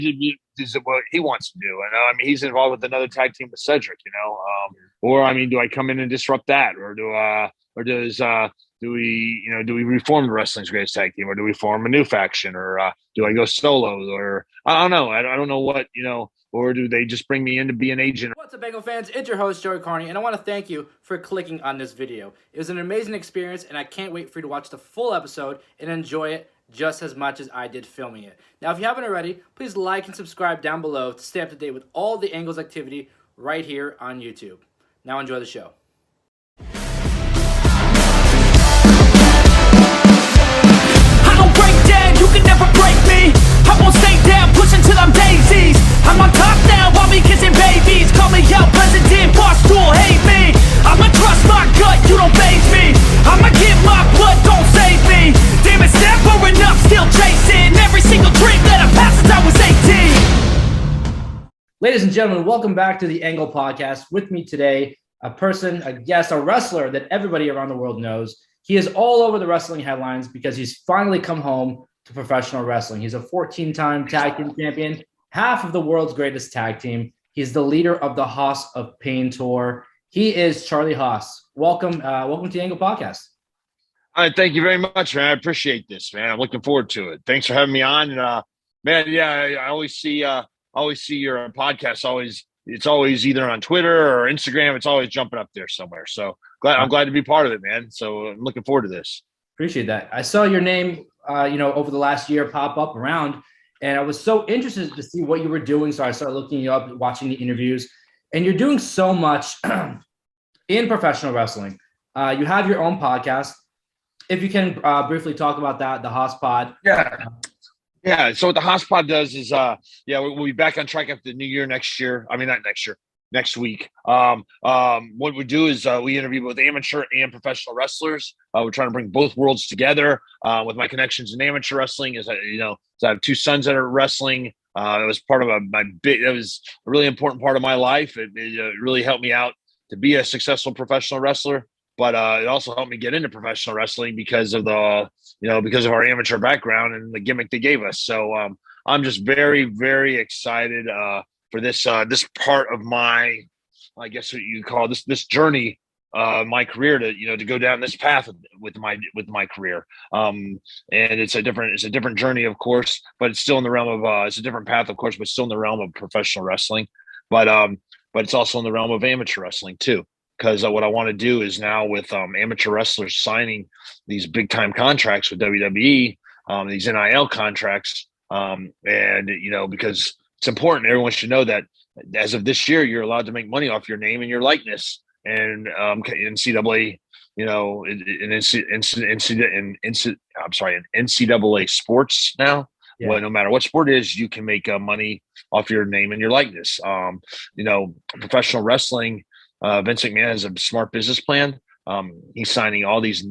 is what he wants to do. And I mean, he's involved with another tag team with Cedric, or I mean, do I come in and disrupt that, or do we reform the wrestling's greatest tag team, or do we form a new faction, or do I go solo, or I don't know. I don't know what, or do they just bring me in to be an agent? What's up, Bengal fans? It's your host, Joey Karni, and I want to thank you for clicking on this video. It was an amazing experience, and I can't wait for you to watch the full episode and enjoy it just as much as I did filming it. Now, if you haven't already, please like and subscribe down below to stay up to date with all the Angles activity right here on YouTube. Now enjoy the show. I don't break down, you can never break me. I won't stay down, pushing till I'm daisies. I'm on top now, I'll be kissing babies. Call me out, president, boss tool, hate me. I'ma trust my gut, you don't faze me. I'ma give my blood, don't save me. Damn, it's never enough, still chasing every single dream that I've had since I was 18. Ladies and gentlemen, welcome back to the Angle Podcast. With me today, a guest, a wrestler that everybody around the world knows. He is all over the wrestling headlines because he's finally come home to professional wrestling. He's a 14-time tag team champion, half of the world's greatest tag team. He's the leader of the Haas of Pain tour. He is Charlie Haas. Welcome to the Angle Podcast. All right, thank you very much, man. I appreciate this, man. I'm looking forward to it. Thanks for having me on. And man, yeah, I always see your podcast. It's always either on Twitter or Instagram. It's always jumping up there somewhere. So I'm glad to be part of it, man. So I'm looking forward to this. Appreciate that. I saw your name, over the last year pop up around, and I was so interested to see what you were doing. So I started looking you up, watching the interviews, and you're doing so much in professional wrestling. You have your own podcast. If you can briefly talk about that, the Haas Pod. Yeah. So what the Haas Pod does is, we'll be back on track after the new year next year. I mean, not next year, next week. What we do is we interview both amateur and professional wrestlers. We're trying to bring both worlds together. With my connections in amateur wrestling, I have two sons that are wrestling. It was part of it was a really important part of my life. It really helped me out to be a successful professional wrestler. But it also helped me get into professional wrestling because of because of our amateur background and the gimmick they gave us. So I'm just very, very excited for this part of my, I guess what you call this journey, my career to go down this path with my career. And it's a different journey, of course, but it's still in the realm of it's a different path, of course, but still in the realm of professional wrestling. But it's also in the realm of amateur wrestling too. Because what I want to do is now with amateur wrestlers signing these big time contracts with WWE, these NIL contracts, because it's important. Everyone should know that as of this year, you're allowed to make money off your name and your likeness. And NCAA, in NCAA sports now. Yeah. Well, no matter what sport it is, you can make money off your name and your likeness. Professional wrestling. Vince McMahon has a smart business plan. He's signing all these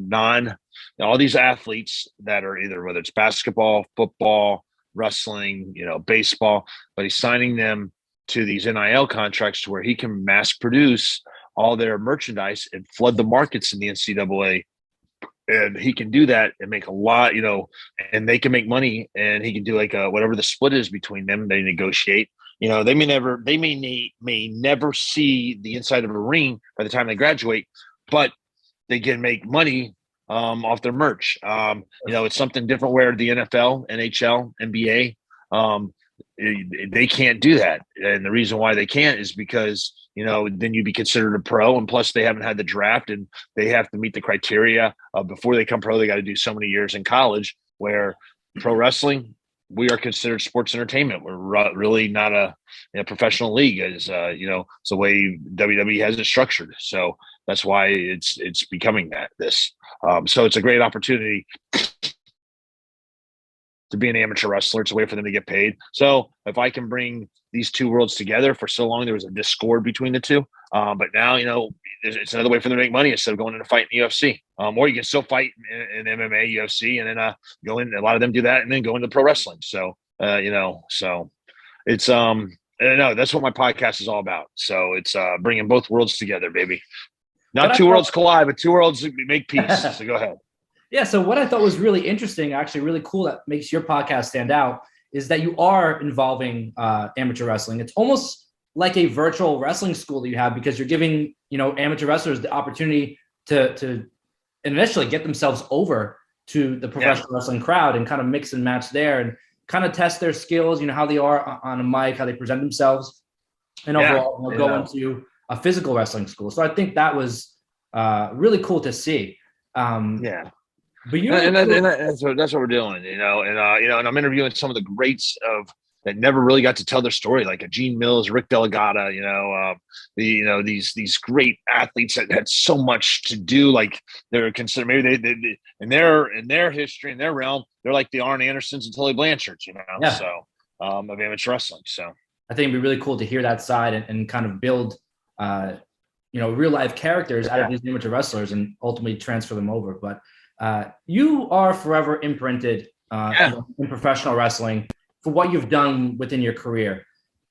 athletes that are whether it's basketball, football, wrestling, baseball, but he's signing them to these NIL contracts to where he can mass produce all their merchandise and flood the markets in the NCAA. And he can do that and make a lot, and they can make money, and he can do whatever the split is between them. They negotiate. They may never see the inside of a ring by the time they graduate, but they can make money off their merch. It's something different where the NFL, NHL, NBA, they can't do that. And the reason why they can't is because, then you'd be considered a pro. And plus they haven't had the draft and they have to meet the criteria before they come pro. They got to do so many years in college, where pro wrestling, we are considered sports entertainment. We're really not a professional league, as it's the way WWE has it structured. So that's why it's becoming this. So it's a great opportunity to be an amateur wrestler. It's a way for them to get paid. So if I can bring these two worlds together, for so long there was a discord between the two, but now it's another way for them to make money instead of going in a fight in the UFC. Or you can still fight in MMA, UFC, and then go in. A lot of them do that, and then go into pro wrestling. So so it's that's what my podcast is all about. So it's bringing both worlds together, baby. Not two worlds collide, but two worlds make peace. So go ahead. Yeah. So what I thought was really interesting, actually really cool, that makes your podcast stand out, is that you are involving amateur wrestling. It's almost like a virtual wrestling school that you have, because you're giving, amateur wrestlers the opportunity to initially get themselves over to the professional wrestling crowd and kind of mix and match there and kind of test their skills, how they are on a mic, how they present themselves, and overall go into a physical wrestling school. So I think that was really cool to see. But that's what we're doing, and I'm interviewing some of the greats that never really got to tell their story, like a Gene Mills, Rick Delegata, these great athletes that had so much to do. Like they're considered, maybe they in their history, in their realm, they're like the Arn Andersons and Tully Blanchards, so of amateur wrestling. So I think it'd be really cool to hear that side and kind of build, real life characters out of these amateur wrestlers and ultimately transfer them over. But you are forever imprinted in professional wrestling for what you've done within your career.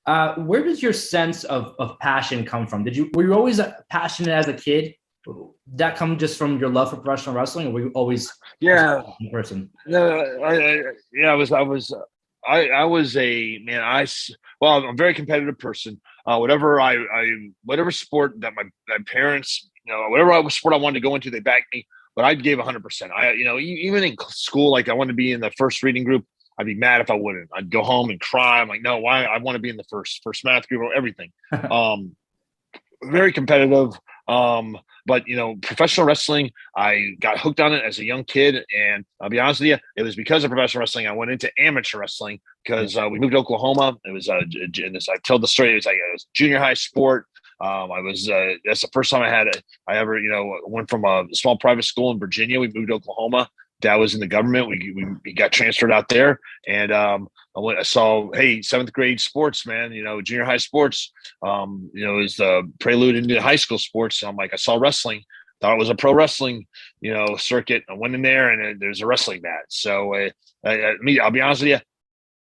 Where does your sense of passion come from? Were you always passionate as a kid? Did that come just from your love for professional wrestling, or were you always a person? No, I was a man. I'm a very competitive person. Whatever sport that my parents, whatever sport I wanted to go into, they backed me. But I gave 100%. Even in school, like I wanted to be in the first reading group. I'd be mad if I wouldn't. I'd go home and cry. I'm like, no, why? I want to be in the first math group or everything. Very competitive. But professional wrestling, I got hooked on it as a young kid. And I'll be honest with you, it was because of professional wrestling I went into amateur wrestling, because we moved to Oklahoma. It was I told the story. It was a junior high sport. That's the first time I ever went from a small private school in Virginia. We moved to Oklahoma. Dad was in the government. We got transferred out there, and I saw, hey, 7th grade sports, man. Junior high sports. Is the prelude into high school sports. So I'm like, I saw wrestling, thought it was a pro wrestling, circuit. I went in there, and there's a wrestling match. So I'll be honest with you,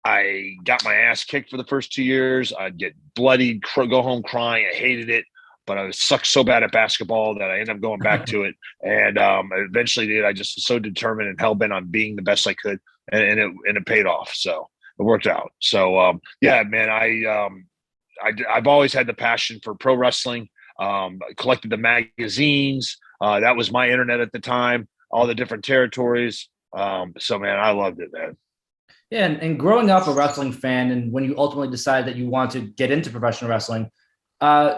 I got my ass kicked for the first 2 years. I'd get bloodied, go home crying. I hated it. But I sucked so bad at basketball that I ended up going back to it. And eventually I just was so determined and hell-bent on being the best I could. And it paid off. So it worked out. So, man, I've always had the passion for pro wrestling. I collected the magazines. That was my internet at the time, all the different territories. So, man, I loved it, man. Yeah, and growing up a wrestling fan, and when you ultimately decided that you want to get into professional wrestling,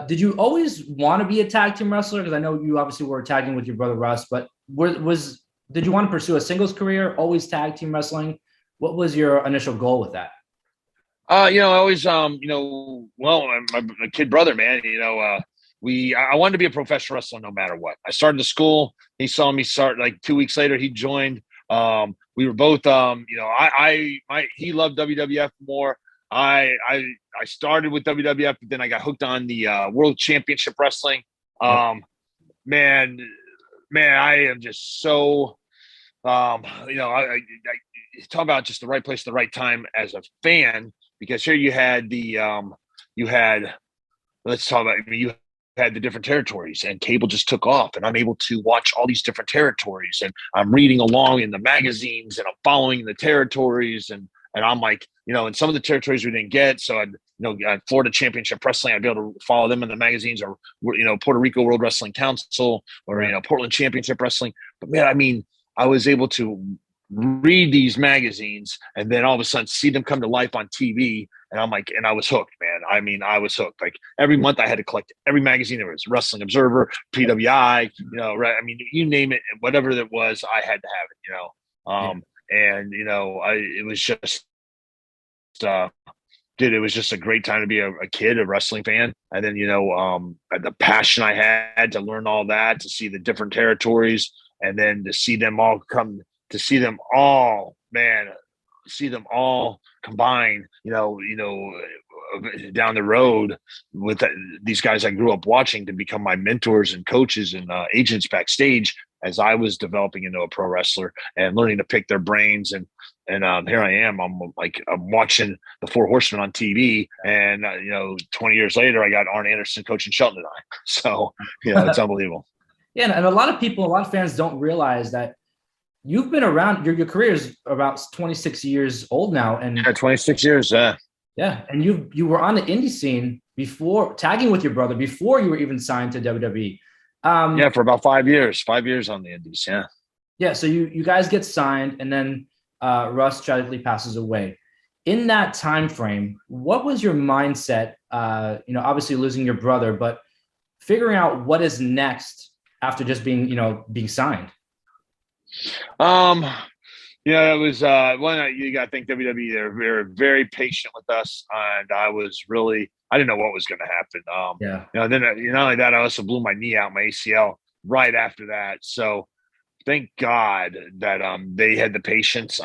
did you always want to be a tag team wrestler? Because I know you obviously were tagging with your brother Russ, but did you want to pursue a singles career, always tag team wrestling? What was your initial goal with that? I always, my kid brother, man, I wanted to be a professional wrestler no matter what. I started the school. He saw me start, like 2 weeks later, he joined. We were both, he loved WWF more. I started with WWF, but then I got hooked on the World Championship Wrestling. Man, I am just so, I talk about just the right place, the right time as a fan, because here you had you had the different territories, and cable just took off, and I'm able to watch all these different territories, and I'm reading along in the magazines, and I'm following the territories, and I'm like, in some of the territories we didn't get. So Florida Championship Wrestling, I'd be able to follow them in the magazines, or, Puerto Rico World Wrestling Council, or, Portland Championship Wrestling. But man, I was able to read these magazines and then all of a sudden see them come to life on TV. And I'm like, and I was hooked, man. I was hooked. Like every month I had to collect every magazine. There was Wrestling Observer, PWI, right. You name it, whatever it was, I had to have it, And, it was just, it was just a great time to be a kid, a wrestling fan. And then, the passion I had to learn all that, to see the different territories, and then to see them all combine, down the road with these guys I grew up watching to become my mentors and coaches and agents backstage as I was developing into a pro wrestler and learning to pick their brains. And here I am. I'm watching the Four Horsemen on TV, and 20 years later, I got Arn Anderson coaching Shelton and I. So it's unbelievable. Yeah, and a lot of fans don't realize that you've been around. Your career is about 26 years old now, and 26 years. yeah, and you were on the indie scene before tagging with your brother before you were even signed to WWE. Yeah, for about 5 years. 5 years on the indies. Yeah. Yeah, so you guys get signed, and then Russ tragically passes away. In that time frame, what was your mindset? Obviously losing your brother, but figuring out what is next after just being signed. It was one. You got to think WWE. They were very patient with us, and I didn't know what was going to happen. Then not only that, I also blew my knee out, my ACL, right after that. So thank God that they had the patience. They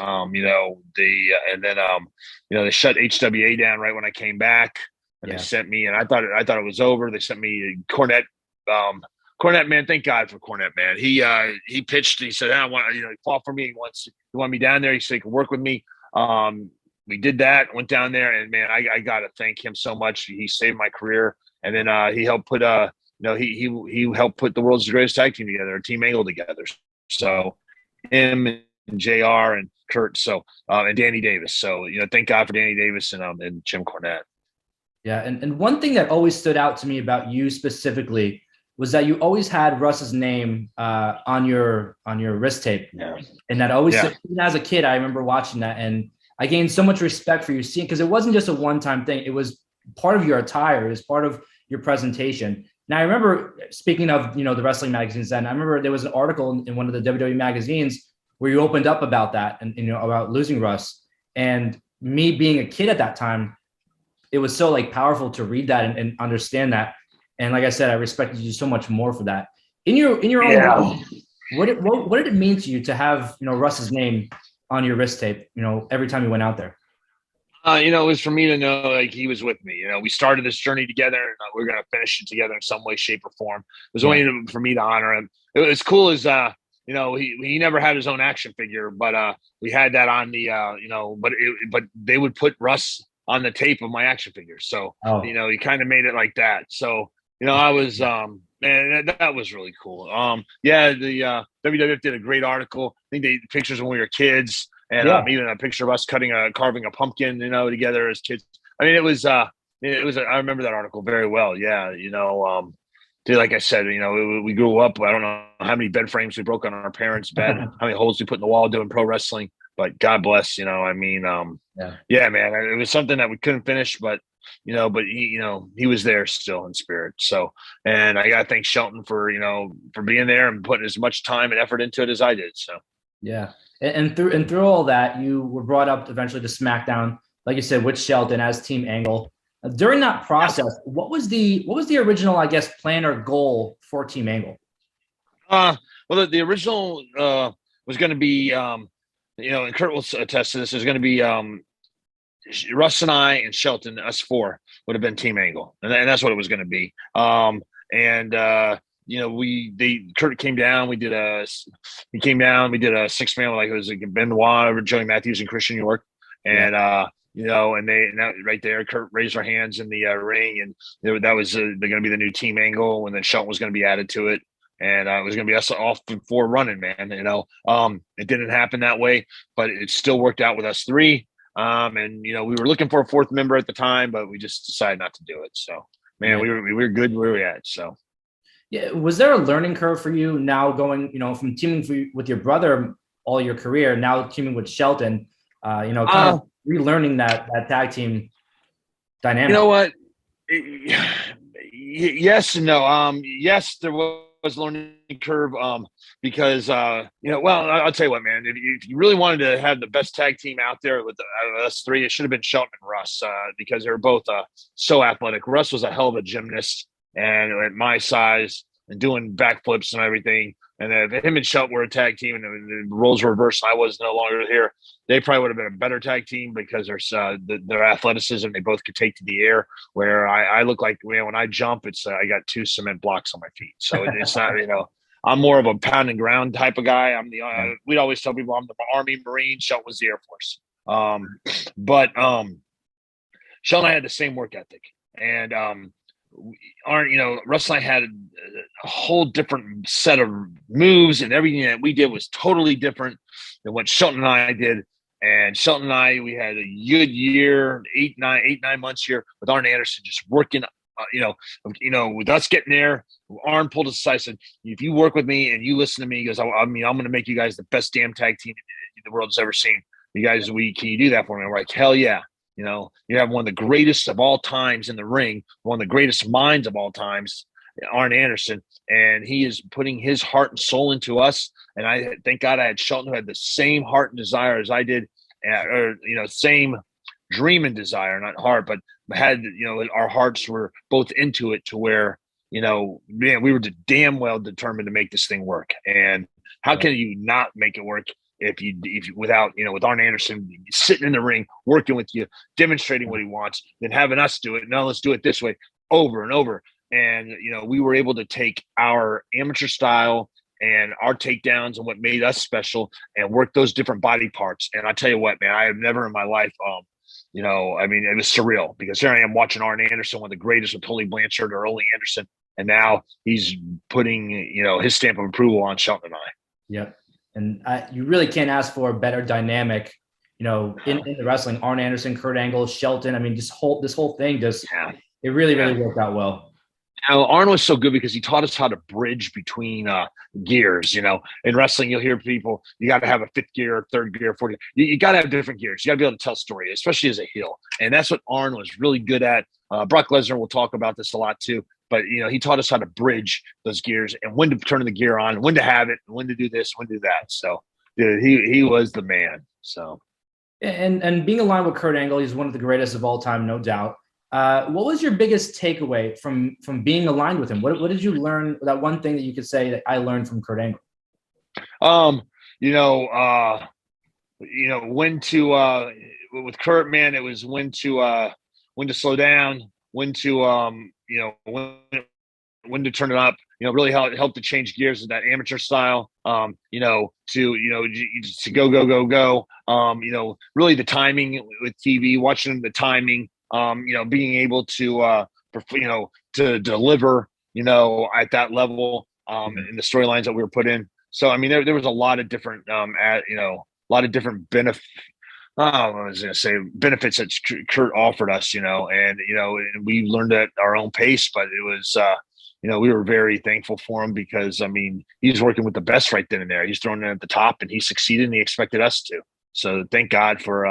shut HWA down right when I came back, and they sent me. And I thought it was over. They sent me Cornette. Cornette, man, thank God for Cornette, man. He pitched. He said, "I want he fought for me. He wanted me down there. He said he could work with me." We did that. Went down there, and man, I got to thank him so much. He saved my career, and then he helped put he helped put the world's greatest tag team together, Team Angle together. So him and JR and Kurt, and Danny Davis. So thank God for Danny Davis and Jim Cornette. Yeah, and one thing that always stood out to me about you specifically was that you always had Russ's name on your wrist tape. Yeah. And that always, even as a kid, I remember watching that, and I gained so much respect for you seeing, because it wasn't just a one-time thing. It was part of your attire. It was part of your presentation. Now, I remember, speaking of, the wrestling magazines then, I remember there was an article in one of the WWE magazines where you opened up about that and, about losing Russ. And me being a kid at that time, it was so powerful to read that and understand that. And like I said, I respected you so much more for that. In your own way, what did it mean to you to have Russ's name on your wrist tape? Every time you went out there. It was for me to know he was with me. We started this journey together, and we're going to finish it together in some way, shape, or form. It was only for me to honor him. It was cool as he never had his own action figure, but we had that on the but they would put Russ on the tape of my action figure. So he kind of made it like that. So. I was, man, that was really cool. The WWF did a great article. I think they pictures when we were kids, and even a picture of us carving a pumpkin, together as kids. I mean, it was. I remember that article very well. Yeah, like I said, we grew up. I don't know how many bed frames we broke on our parents' bed, how many holes we put in the wall doing pro wrestling. But God bless, man. It was something that we couldn't finish, but he was there still in spirit. So, and I got to thank Shelton for being there and putting as much time and effort into it as I did. So, yeah. And through all that, you were brought up eventually to SmackDown, like you said, with Shelton as Team Angle. During that process, what was the original, I guess, plan or goal for Team Angle? Well, the original was going to be, and Kurt will attest to this. There's going to be Russ and I and Shelton, us four, would have been Team Angle, and that's what it was going to be. Kurt came down. We did a 6-man, it was Benoit, Joey Matthews, and Christian York, and right there, Kurt raised our hands in the ring, and that was they're going to be the new Team Angle, and then Shelton was going to be added to it. And it was going to be us off for running, man. It didn't happen that way, but it still worked out with us three. We were looking for a fourth member at the time, but we just decided not to do it. So, man, we were good where we were at. So, yeah, was there a learning curve for you now going, from teaming with your brother all your career, now teaming with Shelton, kind of relearning that tag team dynamic? You know what? Yes and no. Yes, there was learning curve because I'll tell you what, man, if you really wanted to have the best tag team out there with us three, it should have been Shelton and Russ because they were both so athletic. Russ was a hell of a gymnast, and at my size and doing backflips and everything. And if him and Shelton were a tag team and the roles were reversed and I was no longer here, they probably would have been a better tag team because their athleticism, they both could take to the air, where I look like, when I jump, it's I got 2 cement blocks on my feet. So it's not, I'm more of a pound and ground type of guy. We'd always tell people I'm the Army, Marine, Shelton was the Air Force. But Shelton and I had the same work ethic. And Russ and I had a whole different set of moves, and everything that we did was totally different than what Shelton and I did. And Shelton and I, we had a good year, 8-9 months here with Arn Anderson, just working, with us getting there. Arn pulled us aside, said, "If you work with me and you listen to me," he goes, I'm going to make you guys the best damn tag team the world's ever seen. You guys, can you do that for me? I'm like, hell yeah. You have one of the greatest of all times in the ring, one of the greatest minds of all times, Arn Anderson, and he is putting his heart and soul into us. And I thank God I had Shelton, who had the same heart and desire as I did, same dream and desire, not heart, but had, our hearts were both into it to where, man, we were damn well determined to make this thing work. And how can you not make it work if you without, with Arn Anderson sitting in the ring, working with you, demonstrating what he wants, then having us do it. No, let's do it this way over and over. And, we were able to take our amateur style and our takedowns and what made us special and work those different body parts. And I tell you what, man, I have never in my life, it was surreal, because here I am watching Arn Anderson, one of the greatest, with Tully Blanchard or Ole Anderson. And now he's putting, his stamp of approval on Shelton and I. Yep. And you really can't ask for a better dynamic, in the wrestling. Arn Anderson, Kurt Angle, Shelton. I mean, this whole thing it really worked out well. Arn was so good because he taught us how to bridge between gears. In wrestling, you'll hear people, you got to have a fifth gear, third gear, fourth gear. You got to have different gears. You got to be able to tell a story, especially as a heel. And that's what Arn was really good at. Brock Lesnar will talk about this a lot too. But, he taught us how to bridge those gears and when to turn the gear on, when to have it, when to do this, when to do that. So, dude, he was the man. So, and being aligned with Kurt Angle, he's one of the greatest of all time, no doubt. What was your biggest takeaway from being aligned with him? What did you learn? That one thing that you could say that I learned from Kurt Angle. When to with Kurt, man, it was when to slow down, when to when to turn it up. Really helped to change gears of that amateur style. To go. Really the timing with TV, watching the timing. Being able to deliver, at that level, in the storylines that we were put in. So, I mean, there was a lot of different, benefits that Kurt offered us, and we learned at our own pace, but it was, we were very thankful for him because, I mean, he's working with the best right then and there. He's thrown it at the top and he succeeded and he expected us to. So thank God for,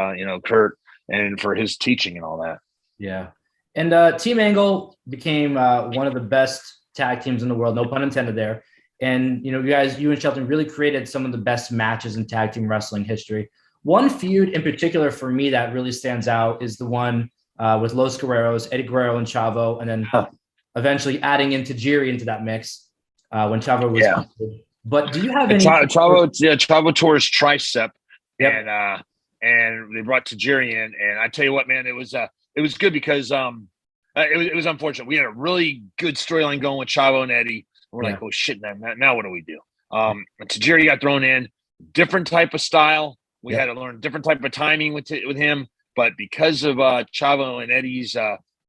Kurt and for his teaching and all that. Yeah. And Team Angle became one of the best tag teams in the world, no pun intended there. And, you and Shelton really created some of the best matches in tag team wrestling history. One feud in particular for me that really stands out is the one with Los Guerreros, Eddie Guerrero and Chavo, and then eventually adding in Tajiri into that mix when Chavo was injured. But do you have any? Chavo tore his tricep, yep. and they brought Tajiri in, and I tell you what, man, it was good because it was unfortunate. We had a really good storyline going with Chavo and Eddie. We're like, oh shit, man, now what do we do? Tajiri got thrown in, different type of style. We had to learn different type of timing with him, but because of Chavo and Eddie's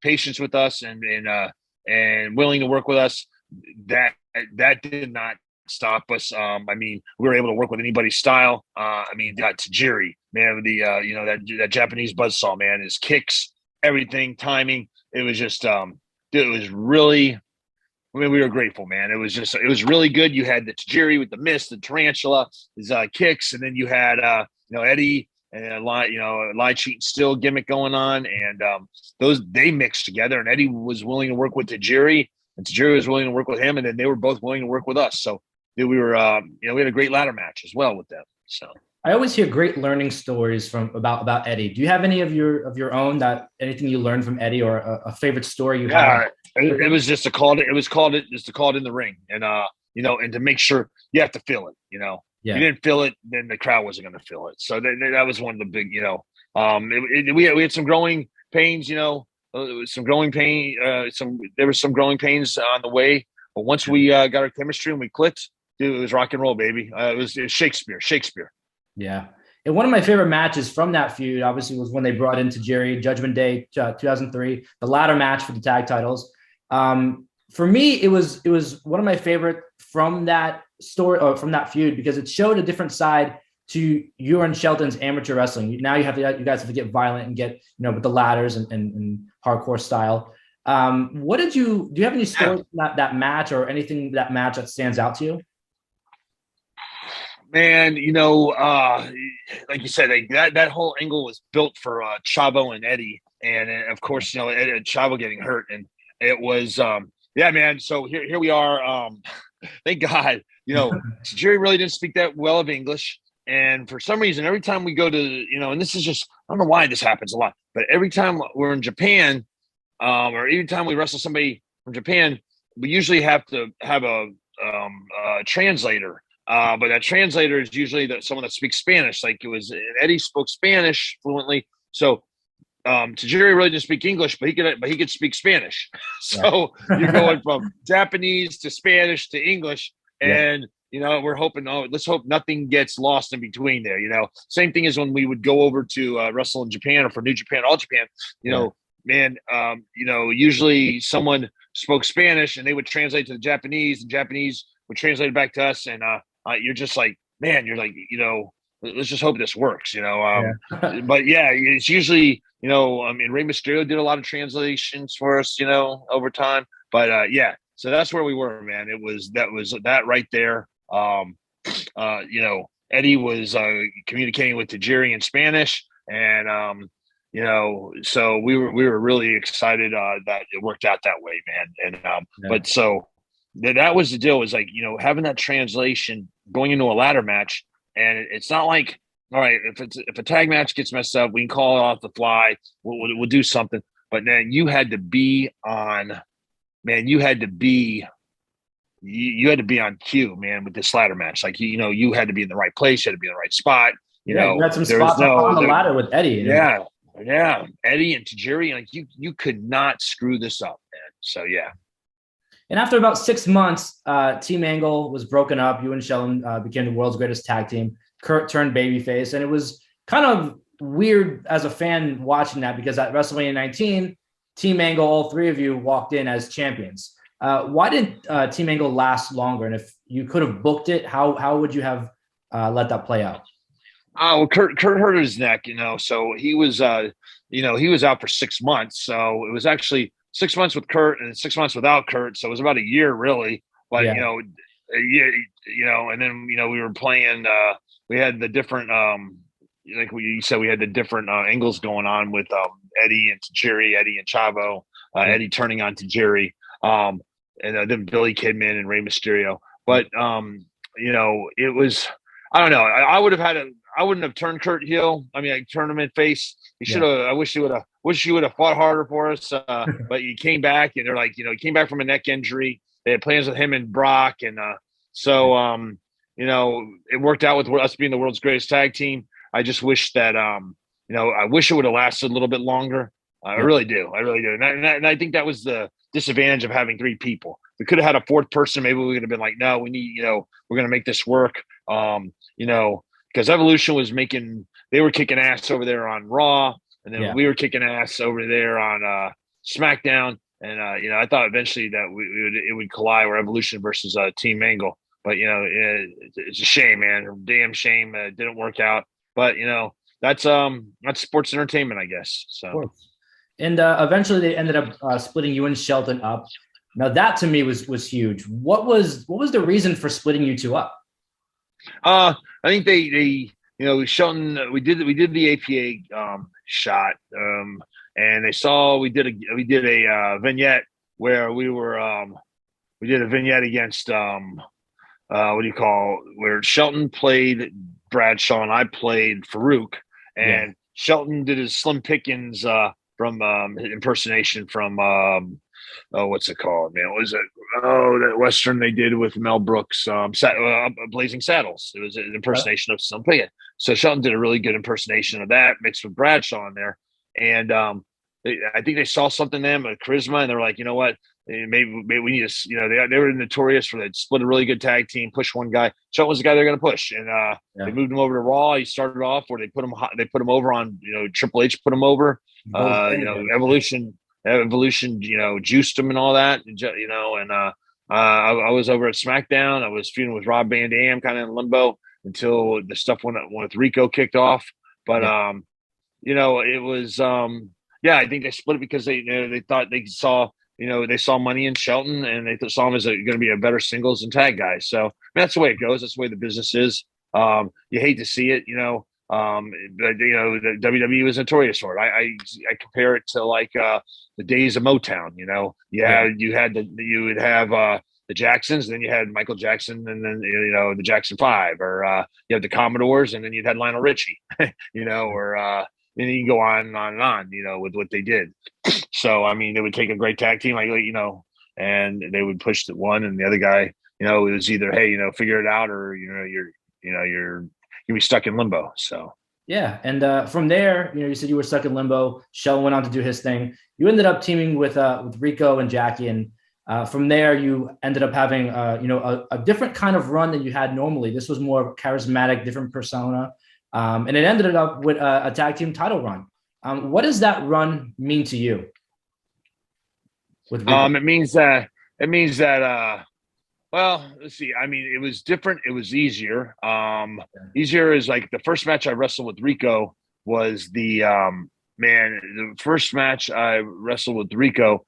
patience with us and willing to work with us, that did not stop us. I mean, we were able to work with anybody's style. Got Tajiri, man, that Japanese buzzsaw, man, his kicks, everything, timing. It was just, it was really. I mean, we were grateful, man. It was really good. You had the Tajiri with the mist, the tarantula, his kicks, and then you had Eddie and lie cheat and still gimmick going on, and they mixed together. And Eddie was willing to work with Tajiri, and Tajiri was willing to work with him, and then they were both willing to work with us. So we were, we had a great ladder match as well with them. So I always hear great learning stories about Eddie. Do you have any of your own, that anything you learned from Eddie, or a favorite story you have? It was just to call it in the ring, and and to make sure you have to feel it. If you didn't feel it, then the crowd wasn't going to feel it. So that was one of the big, we had some growing pains. Some growing pain. There was some growing pains on the way, but once we got our chemistry and we clicked, dude, it was rock and roll, baby. It was Shakespeare. Yeah. And one of my favorite matches from that feud, obviously, was when they brought in Tajiri, Judgment Day 2003, the ladder match for the tag titles. For me, it was one of my favorite from that story or from that feud because it showed a different side to you and Shelton's amateur wrestling. Now you guys have to get violent and get with the ladders and hardcore style. Do you have any stories from that match or anything that match that stands out to you? Man, like you said, that whole angle was built for Chavo and Eddie, and of course, Chavo getting hurt, and it was, yeah, man. So here we are. Thank God, Jerry really didn't speak that well of English, and for some reason, every time we go to, and this is just, I don't know why this happens a lot, but every time we're in Japan, or every time we wrestle somebody from Japan, we usually have to have a translator. But that translator is usually someone that speaks Spanish. Like Eddie spoke Spanish fluently. So Tajiri really didn't speak English, but he could speak Spanish. So you're going from Japanese to Spanish to English, and we're hoping. Let's hope nothing gets lost in between there. Same thing as when we would go over to wrestle in Japan or for New Japan, All Japan. Man, usually someone spoke Spanish and they would translate to the Japanese, and Japanese would translate it back to us, and you're just like, man, you're like, let's just hope this works, But yeah, it's usually, Rey Mysterio did a lot of translations for us, over time. But yeah, so that's where we were, man. That was right there. Eddie was communicating with Tajiri in Spanish, and so we were really excited that it worked out that way, man. And but so that was the deal, was like, having that translation going into a ladder match. And it's not like, all right, if a tag match gets messed up, we can call it off the fly. We'll do something. But then you had to be on cue, man, with this ladder match. Like, you had to be in the right place. You had to be in the right spot. You had some spots on the ladder with Eddie. Yeah. Eddie and Tajiri, like you could not screw this up, man. So, yeah. And after about 6 months, Team Angle was broken up. You and Shelton became the world's greatest tag team. Kurt turned babyface, and it was kind of weird as a fan watching that because at WrestleMania 19, Team Angle, all three of you walked in as champions. Why didn't Team Angle last longer? And if you could have booked it, how would you have let that play out? Well, Kurt hurt his neck, so he was, he was out for 6 months. So it was actually 6 months with Kurt and 6 months without Kurt. So it was about a year, really. But, and then, we were playing, we had the different, like you said, we had the different angles going on with Eddie and Tajiri, Eddie and Chavo, Eddie turning on Tajiri, and then Billy Kidman and Rey Mysterio. But, it was, I don't know. I wouldn't have turned Kurt heel. I mean, I turned him in face. He should have. I wish he would have fought harder for us. But he came back, and they're like, he came back from a neck injury. They had plans with him and Brock, and it worked out with us being the world's greatest tag team. I just wish that, I wish it would have lasted a little bit longer. I really do. And I think that was the disadvantage of having three people. We could have had a fourth person. Maybe we would have been like, no, we need, we're going to make this work. Because Evolution was they were kicking ass over there on Raw, and then we were kicking ass over there on SmackDown. And, I thought eventually that it would collide, where Evolution versus Team Angle. But, it's a shame, man. Damn shame. It didn't work out. But, that's sports entertainment, I guess. So. And eventually they ended up splitting you and Shelton up. Now that to me was huge. What was the reason for splitting you two up? I think they Shelton, we did the APA shot, and they saw we did a vignette where we did a vignette against where Shelton played Bradshaw and I played Farouk, and Shelton did his Slim Pickens from impersonation from what's it called, man? What was it? Oh, that Western they did with Mel Brooks, Blazing Saddles. It was an impersonation of something. So Shelton did a really good impersonation of that, mixed with Bradshaw in there. And I think they saw something in them, a charisma, and they were like, you know what? Maybe we need to, they were notorious for that. Split a really good tag team, push one guy. Shelton was the guy they're going to push, and they moved him over to Raw. He started off where they put him over on, Triple H put him over. Evolution. Evolution, juiced him and all that, and I was over at SmackDown. I was feuding with Rob Van Dam, kind of in limbo until the stuff with Rico kicked off. But it was I think they split it because they thought they saw they saw money in Shelton, and they saw him as going to be a better singles and tag guy. So that's the way it goes. That's the way the business is. You hate to see it, but the WWE was notorious for it. I compare it to like the days of Motown. You would have the Jacksons, then you had Michael Jackson, and then the Jackson Five, or you had the Commodores, and then you'd had Lionel Richie, or and you can go on and on and on, with what they did. So I mean, they would take a great tag team, and they would push the one, and the other guy, it was either, hey, figure it out, or you're be stuck in limbo. So yeah, and from there, you said you were stuck in limbo. Shell went on to do his thing. You ended up teaming with Rico and Jackie, and from there you ended up having a different kind of run than you had normally. This was more charismatic, different persona, and it ended up with a tag team title run. What does that run mean to you? With Rico? It means that. Well, let's see. I mean, it was different. It was easier. Easier is like the first match I wrestled with Rico was the first match I wrestled with Rico.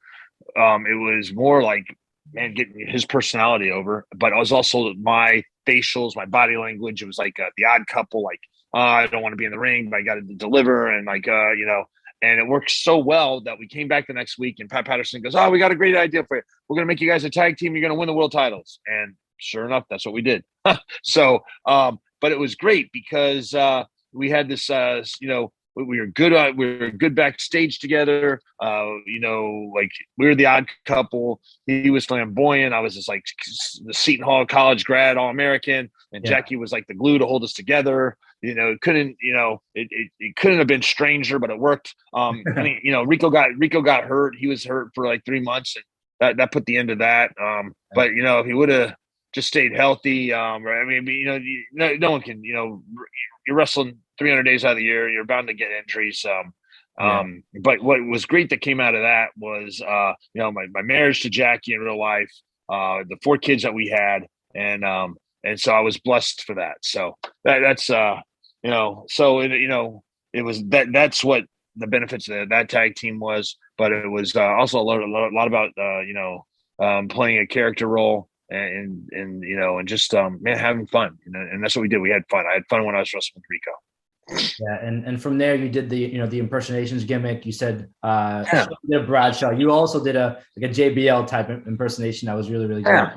It was more like, getting his personality over, but it was also my facials, my body language. It was like the odd couple, like, I don't want to be in the ring, but I got to deliver. And and it worked so well that we came back the next week, and Pat Patterson goes, "Oh, we got a great idea for you. We're going to make you guys a tag team. You're going to win the world titles." And sure enough, that's what we did. So, but it was great because we had this, we were good. We were good backstage together. Like we were the odd couple. He was flamboyant. I was just like the Seton Hall college grad, All-American, and Jackie was like the glue to hold us together. It couldn't have been stranger, but it worked. Rico got hurt. He was hurt for like 3 months, and that put the end of that. But if he would have just stayed healthy, no one can. You're wrestling 300 days out of the year. You're bound to get injuries. But what was great that came out of that was, my marriage to Jackie in real life, the 4 kids that we had, and so I was blessed for that. So that's it was that. That's what the benefits of that tag team was. But it was also a lot about playing a character role and just having fun. And that's what we did. We had fun. I had fun when I was wrestling with Rico. Yeah, and from there you did the impersonations gimmick. You said you did a Bradshaw. You also did a JBL type impersonation that was really, really good.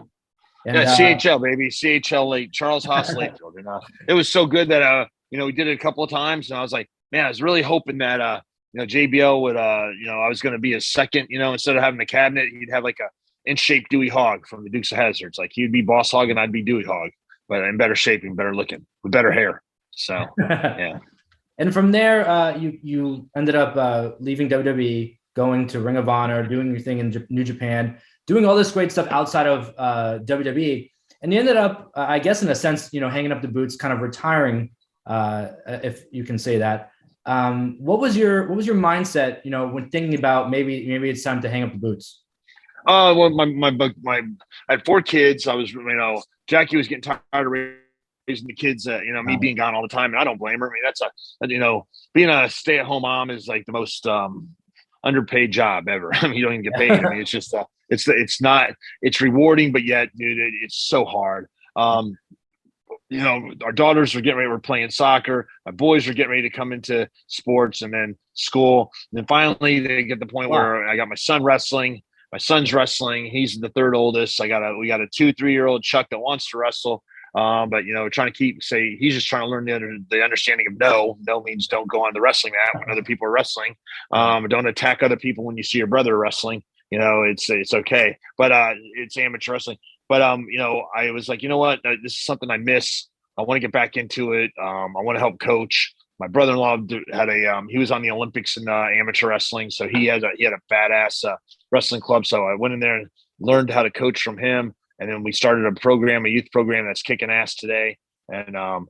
And, CHL baby, CHL late, Charles Haas late. It was so good that we did it a couple of times, and I was like, man, I was really hoping that JBL would I was going to be a second, instead of having the cabinet, he'd have like a in shape Dewey Hogg from the Dukes of Hazzards. Like he'd be Boss Hogg and I'd be Dewey Hogg, but in better shape and better looking with better hair. So yeah. And from there, you ended up leaving WWE, going to Ring of Honor, doing your thing in New Japan, doing all this great stuff outside of WWE, and you ended up, I guess, in a sense, hanging up the boots, kind of retiring, if you can say that. What was your mindset, when thinking about maybe it's time to hang up the boots? Well, I had 4 kids. I was, Jackie was getting tired of raising the kids. Me being gone all the time, and I don't blame her. I mean, that's being a stay-at-home mom is like the most underpaid job ever. I mean, you don't even get paid. I mean, it's just it's rewarding, but yet, dude, it's so hard. Our daughters are getting ready. We're playing soccer. My boys are getting ready to come into sports, and then school. And then finally, they get to the point where I got my son wrestling. My son's wrestling. He's the 3rd oldest. We got a 2-3-year-old Chuck that wants to wrestle. But we're trying to he's just trying to learn the understanding of no. No means don't go on the wrestling mat when other people are wrestling. Don't attack other people when you see your brother wrestling. It's okay. But it's amateur wrestling. But I was like, you know what? This is something I miss. I want to get back into it. I want to help coach. My brother-in-law had he was on the Olympics in amateur wrestling, so he had a badass wrestling club. So I went in there and learned how to coach from him, and then we started a youth program that's kicking ass today. And I'm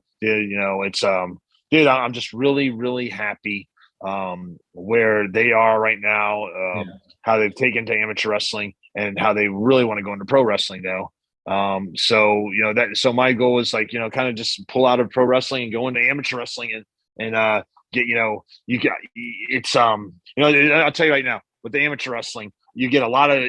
just really, really happy where they are right now, how they've taken to amateur wrestling and how they really want to go into pro wrestling now. So so my goal is like, kind of just pull out of pro wrestling and go into amateur wrestling and get, you got, it's, I'll tell you right now with the amateur wrestling, you get a lot of,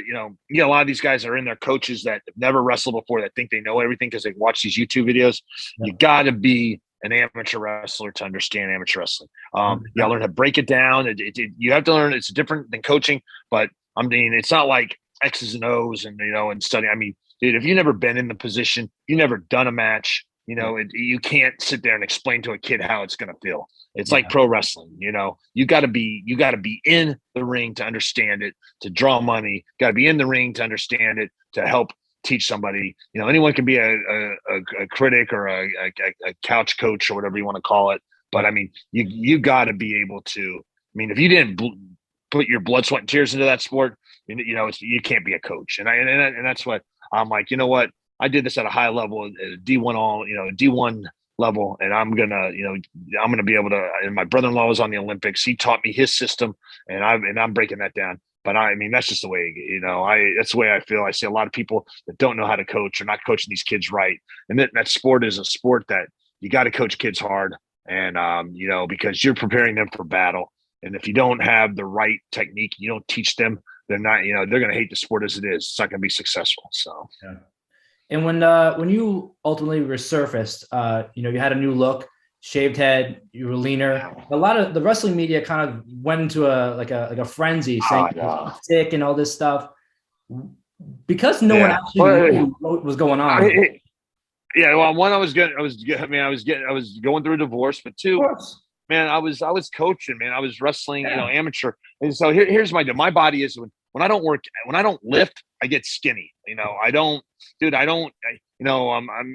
these guys that are in there, coaches that have never wrestled before that think they know everything because they watch these YouTube videos. Yeah. You got to be an amateur wrestler to understand amateur wrestling. You got to learn how to break it down. You have to learn. It's different than coaching, but I mean, it's not like X's and O's and, and studying. I mean, dude, if you've never been in the position, you've never done a match, you can't sit there and explain to a kid how it's going to feel. It's like pro wrestling, you got to be in the ring to understand it, to draw money, got to be in the ring to understand it, to help teach somebody. Anyone can be a critic or a couch coach or whatever you want to call it. But I mean, you got to be able to, I mean, if you didn't put your blood, sweat, and tears into that sport, you can't be a coach. And that's what I'm like, you know what? I did this at a high level, at D1 D1 level, and I'm gonna be able to. And my brother-in-law was on the Olympics. He taught me his system, and I'm breaking that down. But I mean, that's just the way, that's the way I feel. I see a lot of people that don't know how to coach or not coaching these kids right. And that sport is a sport that you got to coach kids hard, and because you're preparing them for battle. And if you don't have the right technique, you don't teach them, they're not, they're going to hate the sport as it is. It's not going to be successful. So, yeah. And when you ultimately resurfaced, you had a new look, shaved head, you were leaner. A lot of the wrestling media kind of went into a frenzy, saying you're sick and all this stuff, because no one actually knew what was going on. Well, one, I was going through a divorce, but two, man, I was coaching, man. I was wrestling, amateur, and so here's my body is when I don't lift, I get skinny. I'm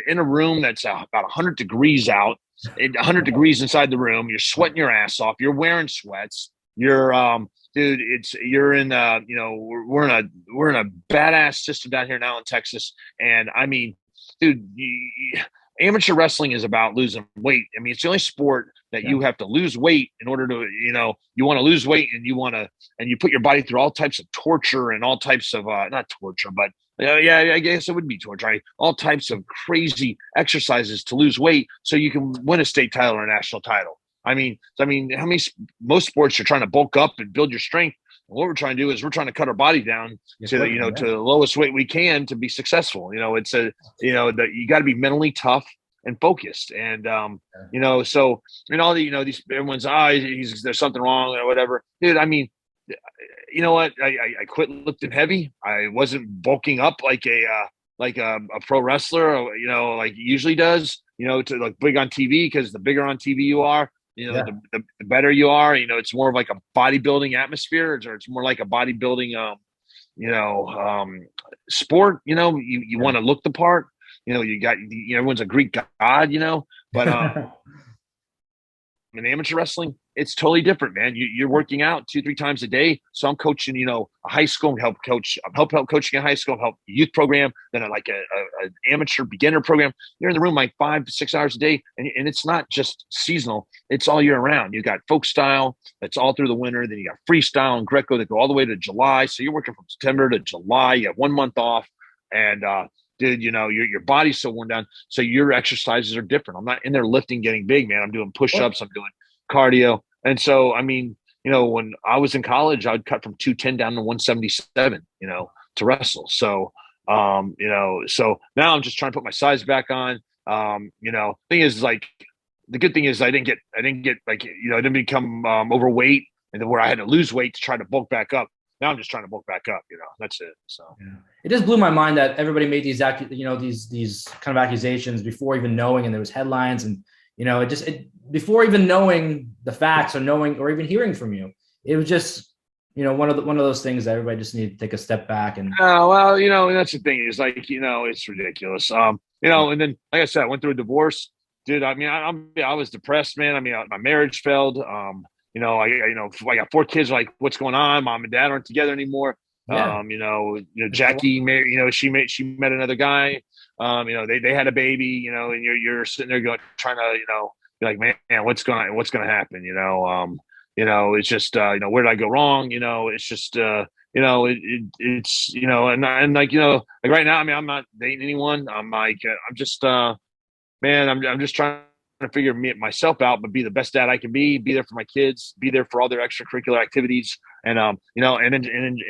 in a room that's about 100 degrees out, 100 degrees inside the room. You're sweating your ass off. You're wearing sweats. You're, we're in a badass system down here now in Texas. And I mean, dude, amateur wrestling is about losing weight. I mean, it's the only sport that you have to lose weight in order to, you want to lose weight and you put your body through all types of torture and all types of, not torture, but I guess it would be torture, right? All types of crazy exercises to lose weight so you can win a state title or a national title. I mean, most sports you're trying to bulk up and build your strength. And what we're trying to do is we're trying to cut our body down to the lowest weight we can to be successful. That you got to be mentally tough and focused. And, so, these, everyone's, there's something wrong or whatever. Dude, I mean, you know what? I quit lifting heavy. I wasn't bulking up like a pro wrestler, like he usually does, to like big on TV, because the bigger on TV you are, the better you are. It's more of like a bodybuilding atmosphere, or it's more like a bodybuilding, sport. You want to look the part. You got everyone's a Greek god, but in amateur wrestling, it's totally different, man. You're working out 2-3 times a day. So I'm coaching, a high school, help coaching a high school, help youth program, then an amateur beginner program. You're in the room like 5 to 6 hours a day, and it's not just seasonal; it's all year round. You got folk style that's all through the winter. Then you got freestyle and Greco that go all the way to July. So you're working from September to July. You have 1 month off, and dude, your body's so worn down. So your exercises are different. I'm not in there lifting, getting big, man. I'm doing push-ups. I'm doing cardio. And so, I mean, when I was in college, I'd cut from 210 down to 177, to wrestle. So, so now I'm just trying to put my size back on. Thing is, like, the good thing is I didn't get like, I didn't become overweight, and then where I had to lose weight to try to bulk back up. Now I'm just trying to bulk back up, that's it. So it just blew my mind that everybody made these kind of accusations before even knowing, and there was headlines, and before even knowing the facts or even hearing from you, it was just one of those things that everybody just needed to take a step back. And that's the thing is, like, it's ridiculous. And then, like I said, I went through a divorce, dude. I mean, I was depressed, man. I mean, my marriage failed. I got 4 kids. Like, what's going on? Mom and dad aren't together anymore. Yeah. Jackie, she met another guy. They had a baby. And you're sitting there trying to, be like, man, what's gonna happen? It's just, where did I go wrong? It's just, it's and like like right now, I mean, I'm not dating anyone. I'm like I'm just man, I'm just trying to figure myself out, but be the best dad I can be there for my kids, be there for all their extracurricular activities, and and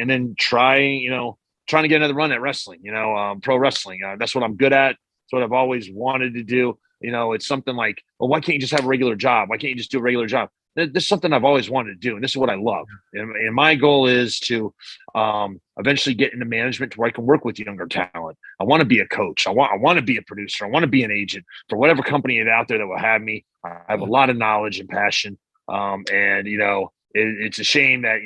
then trying to get another run at wrestling, pro wrestling. That's what I'm good at. It's what I've always wanted to do. It's something like, well, why can't you just have a regular job? Why can't you just do a regular job? This is something I've always wanted to do, and this is what I love. And my goal is to eventually get into management to where I can work with younger talent. I want to be a coach. I want to be a producer. I want to be an agent for whatever company is out there that will have me. I have a lot of knowledge and passion, and it's a shame that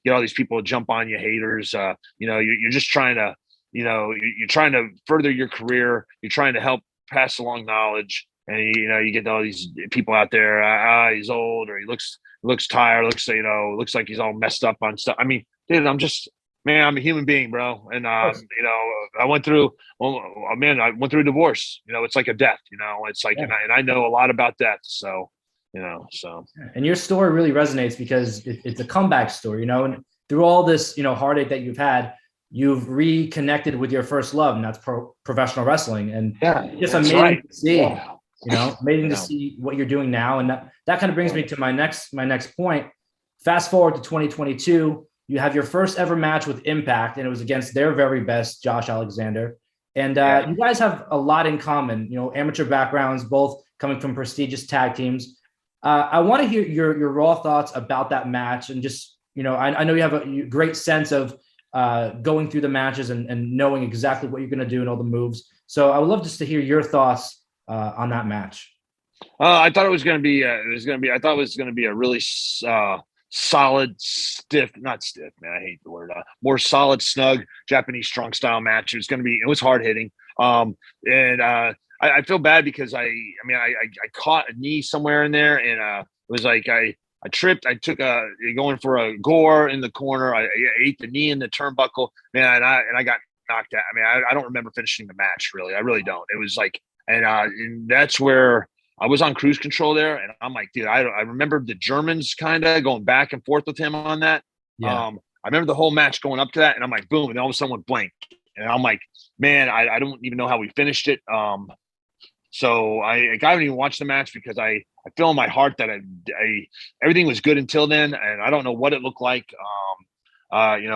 get all these people to jump on you, haters. You're just trying to you're trying to further your career. You're trying to help pass along knowledge. And you get all these people out there. He's old, or he looks tired. Looks like he's all messed up on stuff. I mean, dude, I'm a human being, bro. And I went through a divorce. It's like a death. It's like, and I know a lot about death. So, And your story really resonates because it's a comeback story. And through all this, heartache that you've had, you've reconnected with your first love, and that's professional wrestling. And it's amazing to see. Yeah. Amazing to see what you're doing now. And that kind of brings me to my next point. Fast forward to 2022, you have your first ever match with Impact, and it was against their very best, Josh Alexander. And you guys have a lot in common, amateur backgrounds, both coming from prestigious tag teams. I want to hear your raw thoughts about that match. And just, I know you have a great sense of going through the matches and knowing exactly what you're going to do and all the moves. So I would love just to hear your thoughts on that match. I thought it was going to be. I thought it was going to be a really solid, not stiff, man. I hate the word. More solid, snug Japanese strong style match. It was hard hitting. I feel bad because I caught a knee somewhere in there, and it was like I tripped. I took going for a gore in the corner. I ate the knee in the turnbuckle, man, and I got knocked out. I mean, I don't remember finishing the match. Really, I really don't. It was like. And that's where I was on cruise control there. And I'm like, dude, I remember the Germans kind of going back and forth with him on that. Yeah. I remember the whole match going up to that, and I'm like, boom. And all of a sudden went blank. And I'm like, man, I don't even know how we finished it. So I haven't even watched the match because I feel in my heart that everything was good until then. And I don't know what it looked like.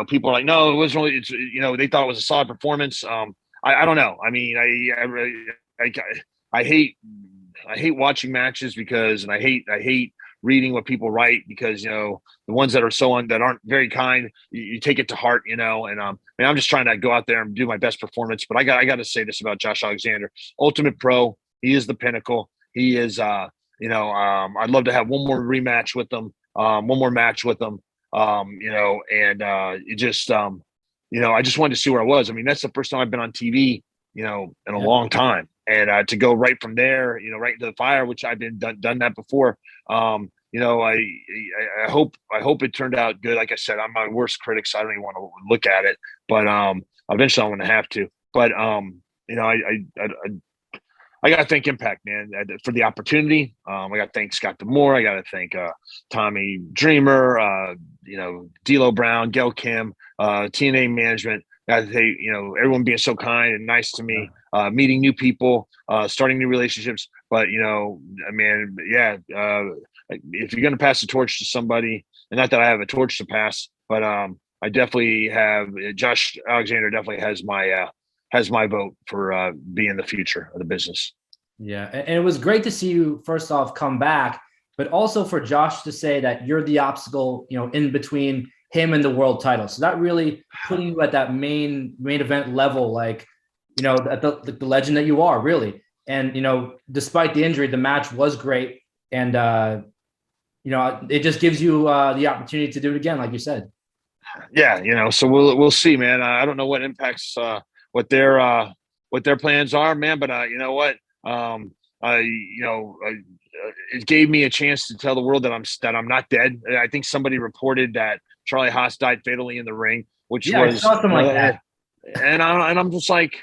People are like, no, it wasn't really, they thought it was a solid performance. I don't know. I mean, I hate watching matches and I hate reading what people write because the ones that are that aren't very kind, you take it to heart, and I'm just trying to go out there and do my best performance. But I got to say this about Josh Alexander, Ultimate Pro. He is the pinnacle. He is I'd love to have one more rematch with him, one more match with him. It just I just wanted to see where I was. I mean, that's the first time I've been on TV, in a long time. And to go right from there, right into the fire, which I've been done that before. I hope it turned out good. Like I said, I'm my worst critic, so I don't even want to look at it. But eventually I'm going to have to. But I got to thank Impact, man, for the opportunity. I got to thank Scott D'Amore. I got to thank Tommy Dreamer, D'Lo Brown, Gail Kim, TNA management. Got to thank everyone being so kind and nice to me, meeting new people, starting new relationships. But if you're going to pass the torch to somebody, and not that I have a torch to pass, but I definitely have Josh Alexander. Definitely has my vote for being the future of the business. Yeah, and it was great to see you first off come back, but also for Josh to say that you're the obstacle, in between him and the world title. So that really putting you at that main event level, like, at the legend that you are, really. And, despite the injury, the match was great. And, it just gives you the opportunity to do it again, like you said. Yeah, so we'll see, man. I don't know what impacts what their plans are, man. But you know what? It gave me a chance to tell the world that I'm not dead. I think somebody reported that Charlie Haas died fatally in the ring, which was something like that. And I'm just like,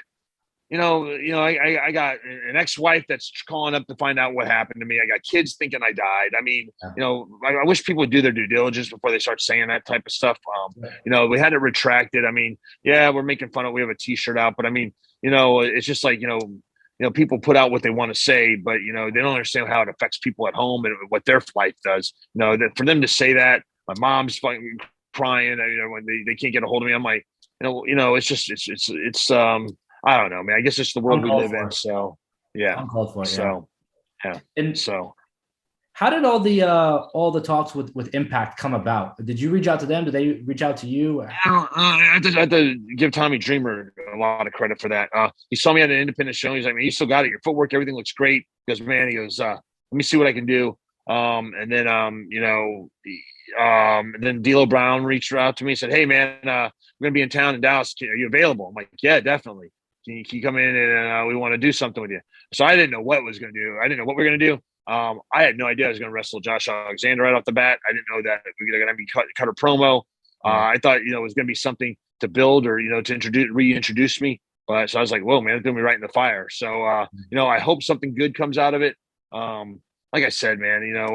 I got an ex-wife that's calling up to find out what happened to me. I got kids thinking I died. I mean, I wish people would do their due diligence before they start saying that type of stuff. We had it retracted. I mean, yeah, we're making fun of. We have a T-shirt out, but I mean, it's just like people put out what they want to say, but they don't understand how it affects people at home and what their life does. That for them to say that, my mom's fucking crying. When they can't get a hold of me, I'm like, it's just it's I don't know, man. I guess it's the world we live in. So yeah. Uncalled for, so yeah. And so how did all the talks with Impact come about? Did you reach out to them? Did they reach out to you? I have to give Tommy Dreamer a lot of credit for that. He saw me at an independent show. He's like, man, you still got it. Your footwork, everything looks great. He goes, man, let me see what I can do. And then D'Lo Brown reached out to me and said, hey man, we're gonna be in town in Dallas. Are you available? I'm like, yeah, definitely. Can you come in and we want to do something with you? So I didn't know what was going to do. I didn't know what we were going to do. I had no idea I was going to wrestle Josh Alexander right off the bat. I didn't know that we were going to be cut a promo. I thought, it was going to be something to build or, to reintroduce me. But so I was like, whoa, man, it's going to be right in the fire. So, I hope something good comes out of it. Like I said, man, I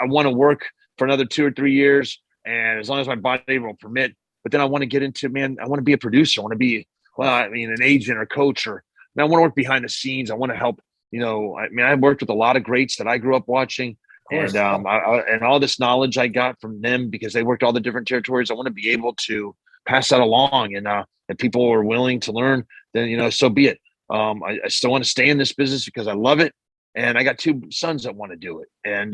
want to work for another 2 or 3 years. And as long as my body will permit, but then I want to get into, man, I want to be a producer. I want to be, an agent or coach, or I want to work behind the scenes. I want to help. I worked with a lot of greats that I grew up watching, and and all this knowledge I got from them because they worked all the different territories. I want to be able to pass that along, and if people are willing to learn, then so be it. I still want to stay in this business because I love it, and I got 2 sons that want to do it, and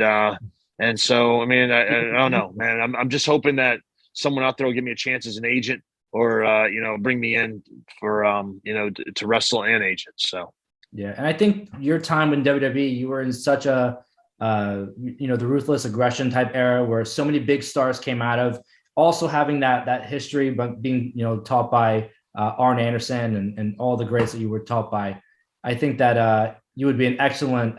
so I don't know, man. I'm just hoping that someone out there will give me a chance as an agent. Or bring me in for to wrestle and agent. So yeah, and I think your time in WWE, you were in such a the ruthless aggression type era where so many big stars came out of. Also having that history, but being taught by Arn Anderson and all the greats that you were taught by, I think that you would be an excellent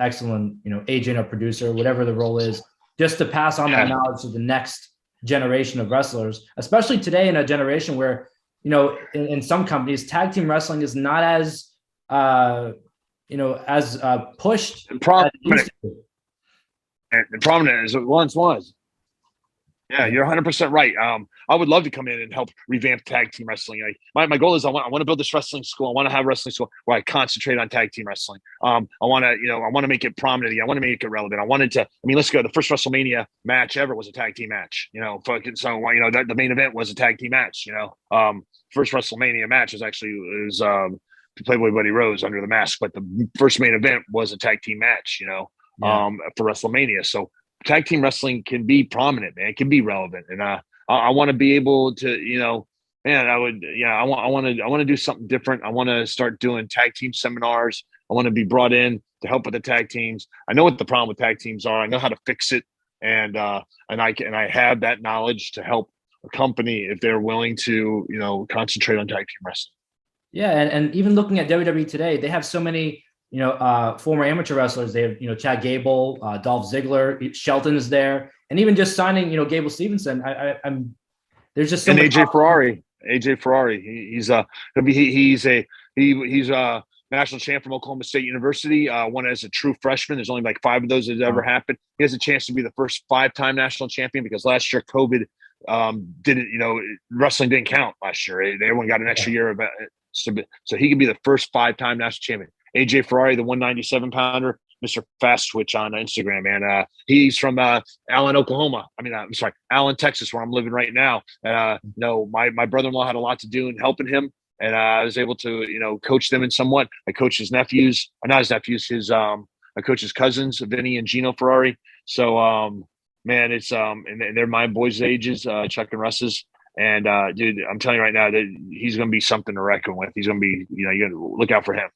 agent or producer, whatever the role is, just to pass on that knowledge to the next generation of wrestlers, especially today in a generation where, in some companies, tag team wrestling is not as, pushed. And prominent as it once was. Yeah, you're 100% right. I would love to come in and help revamp tag team wrestling. My goal is I want to build this wrestling school. I want to have a wrestling school where I concentrate on tag team wrestling. I want to make it prominent. I want to make it relevant. I wanted to. Let's go. The first WrestleMania match ever was a tag team match. The main event was a tag team match. First WrestleMania match was Playboy Buddy Rose under the mask, but the first main event was a tag team match. For WrestleMania. So tag team wrestling can be prominent, man. It can be relevant. And I want to be able to, I want to do something different. I want to start doing tag team seminars. I want to be brought in to help with the tag teams. I know what the problem with tag teams are. I know how to fix it. And I have that knowledge to help a company if they're willing to, concentrate on tag team wrestling. Yeah. And even looking at WWE today, they have so many former amateur wrestlers. They have, Chad Gable, Dolph Ziggler, Shelton is there, and even just signing, Gable Stevenson. There's just so and AJ Ferrari. He's a national champ from Oklahoma State University. Won as a true freshman. There's only like 5 of those that ever happened. He has a chance to be the first 5-time national champion because last year COVID wrestling didn't count last year. Everyone got an extra year of it. So he could be the first 5-time national champion. AJ Ferrari, the 197 pounder, Mr. Fast Twitch on Instagram, man. He's from Allen, Oklahoma. Allen, Texas, where I'm living right now. My brother-in-law had a lot to do in helping him, and I was able to, coach them in somewhat. I coach his nephews, not his nephews, I coach his cousins, Vinny and Gino Ferrari. So, man, it's and they're my boys' ages, Chuck and Russ's. And dude, I'm telling you right now that he's going to be something to reckon with. He's going to be, you got to look out for him.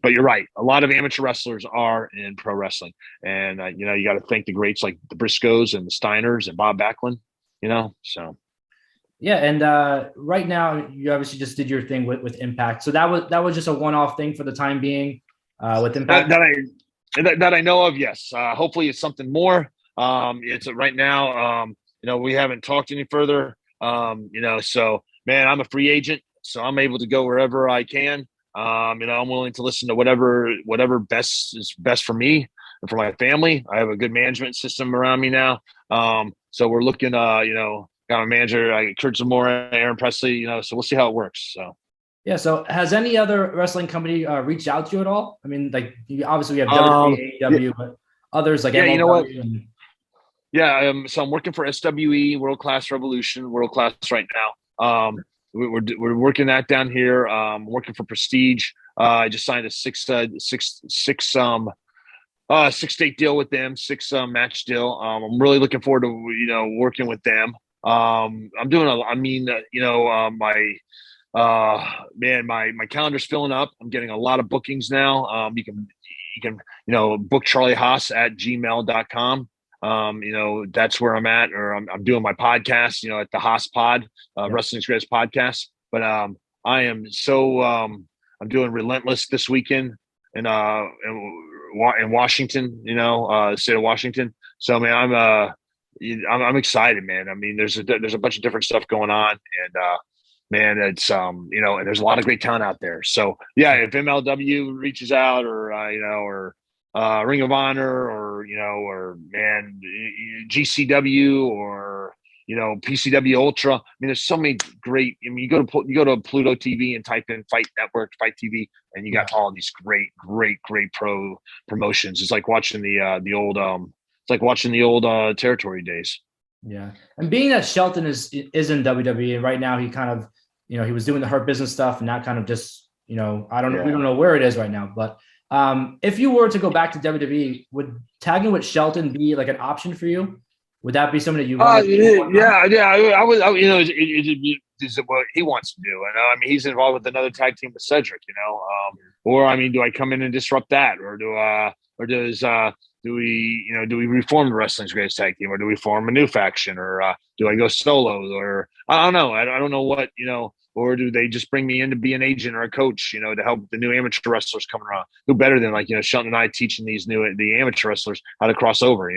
But you're right. A lot of amateur wrestlers are in pro wrestling. And, you got to thank the greats like the Briscoes and the Steiners and Bob Backlund, so. Yeah. And right now you obviously just did your thing with Impact. So that was just a one-off thing for the time being with Impact. That I know of. Yes. Hopefully it's something more. It's right now, we haven't talked any further. So man, I'm a free agent, so I'm able to go wherever I can. I'm willing to listen to whatever best is best for me and for my family. I have a good management system around me now. So we're looking, got a manager, Kurt Zamora, Aaron Presley, so we'll see how it works. So. Yeah. So has any other wrestling company reached out to you at all? I mean, like obviously we have WWE, AEW, but others like MLW. You know what? Yeah. So I'm working for SWE, World Class Revolution, World Class right now. We're working that down here. Working for Prestige. I just signed a six-date deal with them, match deal. I'm really looking forward to working with them. I'm doing my calendar's filling up. I'm getting a lot of bookings now. You can book Charlie Haas at gmail.com. That's where I'm at, or I'm doing my podcast, at the Haas Pod, Wrestling's Greatest Podcast. But I am I'm doing Relentless this weekend in Washington, the state of Washington. So man, I'm excited, man. I mean, there's a bunch of different stuff going on, and man, it's and there's a lot of great talent out there. So yeah, if MLW reaches out, or Ring of Honor, or GCW, or PCW Ultra. I mean, there's so many great. I mean, you go to Pluto TV and type in Fight Network, Fight TV, and you got all these great promotions. It's like watching the old territory days. Yeah, and being that Shelton is in WWE, and right now he kind of he was doing the Hurt Business stuff, and that kind of just we don't know where it is right now, but. If you were to go back to WWE, would tagging with Shelton be like an option for you? Would that be something that you want? I would. Is what he wants to do. And I mean, he's involved with another tag team with Cedric. Or I mean, do I come in and disrupt that, or do we reform the Wrestling's Greatest Tag Team, or do we form a new faction, or do I go solo, or I don't know. I don't know what Or do they just bring me in to be an agent or a coach, to help the new amateur wrestlers coming around? Who better than Shelton and I teaching the amateur wrestlers how to cross over,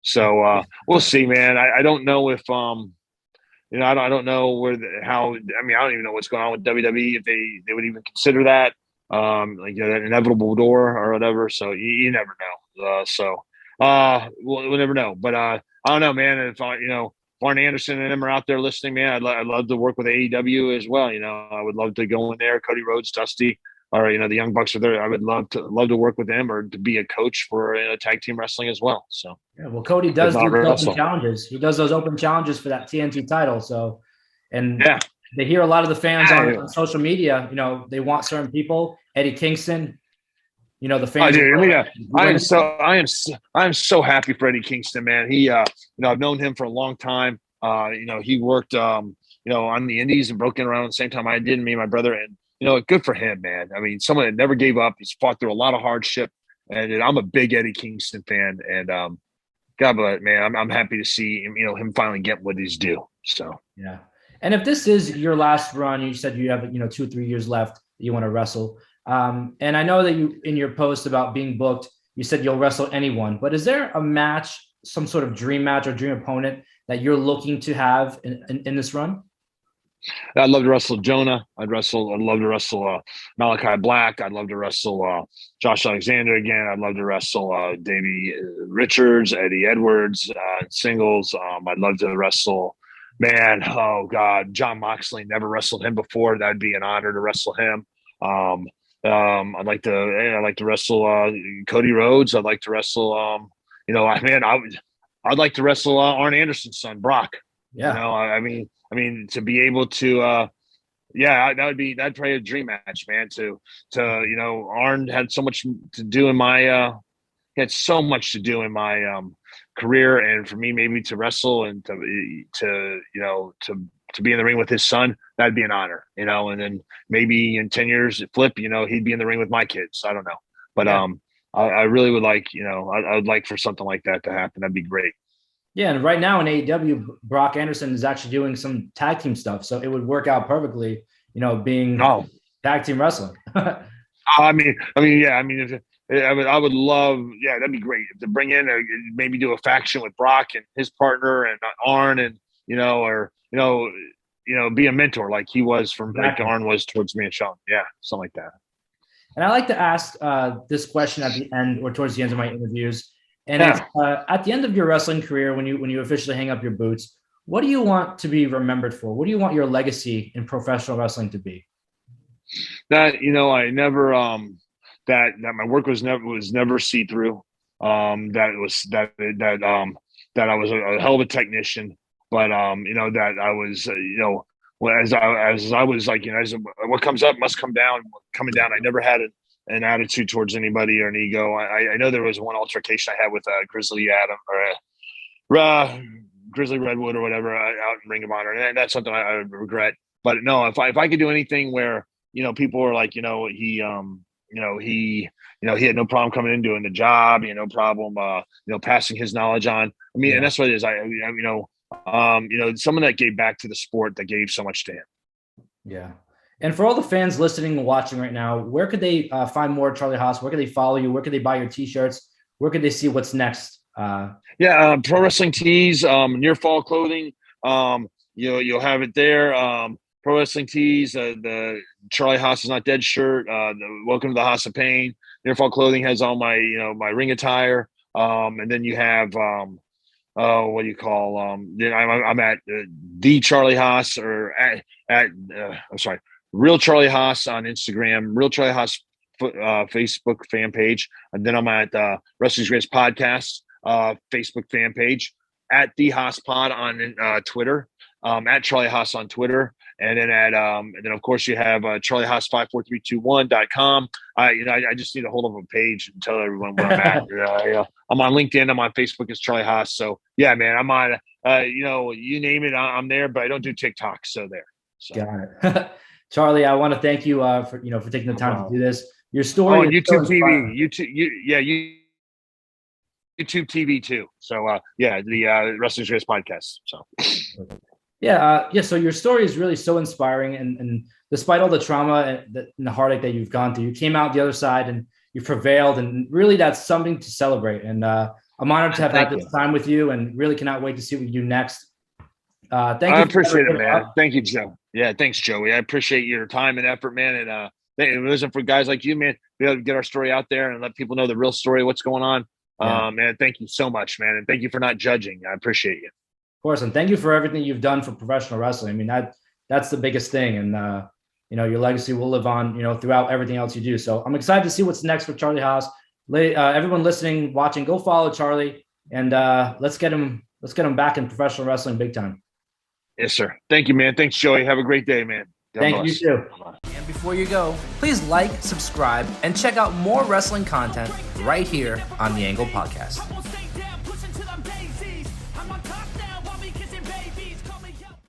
So we'll see, man. I don't know if I don't know I don't even know what's going on with WWE, if they would even consider that that inevitable door or whatever. So you never know. We'll never know. But I don't know, man. If Arn Anderson and them are out there listening, man, I'd love to work with AEW as well. I would love to go in there. Cody Rhodes, Dusty, or the Young Bucks are there. I would love to work with them, or to be a coach for tag team wrestling as well. So yeah, well, Cody does do open challenges. He does those open challenges for that TNT title. So, and they hear a lot of the fans on social media. They want certain people. Eddie Kingston. The fans. I am so happy for Eddie Kingston, man. He, I've known him for a long time. He worked, on the Indies and broke in around the same time I did. Me and my brother, and good for him, man. I mean, someone that never gave up. He's fought through a lot of hardship, and I'm a big Eddie Kingston fan. And God bless, man. I'm happy to see him. Him finally get what he's due. So yeah. And if this is your last run, you said you have 2 or 3 years left that you want to wrestle. And I know that you, in your post about being booked, you said you'll wrestle anyone, but is there a match, some sort of dream match or dream opponent that you're looking to have in this run? I'd love to wrestle Jonah. I'd love to wrestle Malakai Black. I'd love to wrestle Josh Alexander again. I'd love to wrestle Davey Richards, Eddie Edwards, singles. I'd love to wrestle, man, oh God, Jon Moxley. Never wrestled him before. That'd be an honor to wrestle him. I'd like to wrestle Cody Rhodes. I'd like to wrestle I'd like to wrestle Arn Anderson's son, Brock. Yeah. I mean to be able to that'd probably a dream match, man. Arn had so much to do in my career, and for me maybe to wrestle and to be in the ring with his son, that'd be an honor, and then maybe in 10 years, Flip, he'd be in the ring with my kids. I don't know. But I really would like, I'd like for something like that to happen. That'd be great. Yeah. And right now in AEW, Brock Anderson is actually doing some tag team stuff. So it would work out perfectly, being tag team wrestling. I would love, that'd be great to bring in, maybe do a faction with Brock and his partner and Arn, and, be a mentor like he was like Arn was towards me and Sean. Yeah. Something like that. And I like to ask this question at the end or towards the end of my interviews. And Yeah. it's, at the end of your wrestling career, when you officially hang up your boots, what do you want to be remembered for? What do you want your legacy in professional wrestling to be? That, I never that my work was never see through. That it was that I was a hell of a technician, but that I was as I was like, as what comes up must come down. Coming down, I never had an attitude towards anybody or an ego. I know there was one altercation I had with Grizzly Adam or Grizzly Redwood or whatever out in Ring of Honor, and that's something I regret. But no, if I could do anything where people were like, he had no problem coming in doing the job, no problem, passing his knowledge on. I mean, and that's what it is. Someone that gave back to the sport, that gave so much to him. Yeah. And for all the fans listening and watching right now, where could they find more Charlie Haas? Where could they follow you? Where could they buy your t-shirts? Where could they see what's next? Pro Wrestling Tees, Near Fall Clothing. You'll have it there. Pro Wrestling Tees, the Charlie Haas is Not Dead shirt, the Welcome to the Haas of Pain. Near Fall Clothing has all my my ring attire, and then you have what do you call I'm at the Charlie Haas or Real Charlie Haas on Instagram, Real Charlie Haas Facebook fan page, and then I'm at Wrestling's Greatest Podcast Facebook fan page, at the Haas Pod on Twitter, at Charlie Haas on Twitter. And then of course you have CharlieHaas54321.com. I just need a hold of a page and tell everyone where I'm at. I'm on LinkedIn. I'm on Facebook as Charlie Haas. So yeah, man, I'm on. You name it, I'm there. But I don't do TikTok. So there. So. Got it, Charlie. I want to thank you for taking the time to do this. Your story. On YouTube TV. YouTube TV too. So the Wrestling's Greatest Podcast. So. So your story is really so inspiring, and despite all the trauma and the heartache that you've gone through, you came out the other side and you prevailed, and really that's something to celebrate. And I'm honored to have had this time with you, and really cannot wait to see what you do next. Thank you. I appreciate it, man. Thank you, Joe. Yeah, thanks, Joey. I appreciate your time and effort, man. And if it wasn't for guys like you, man, be able to get our story out there and let people know the real story, what's going on. Man, thank you so much, man, and thank you for not judging. I appreciate you. Of course, and thank you for everything you've done for professional wrestling. I mean, that's the biggest thing, and your legacy will live on, throughout everything else you do. So I'm excited to see what's next with Charlie Haas. Everyone listening, watching, go follow Charlie, and let's get him back in professional wrestling big time. Yes, sir. Thank you, man. Thanks, Joey. Have a great day, man. Thank you too. And before you go, please like, subscribe, and check out more wrestling content right here on the Angle Podcast.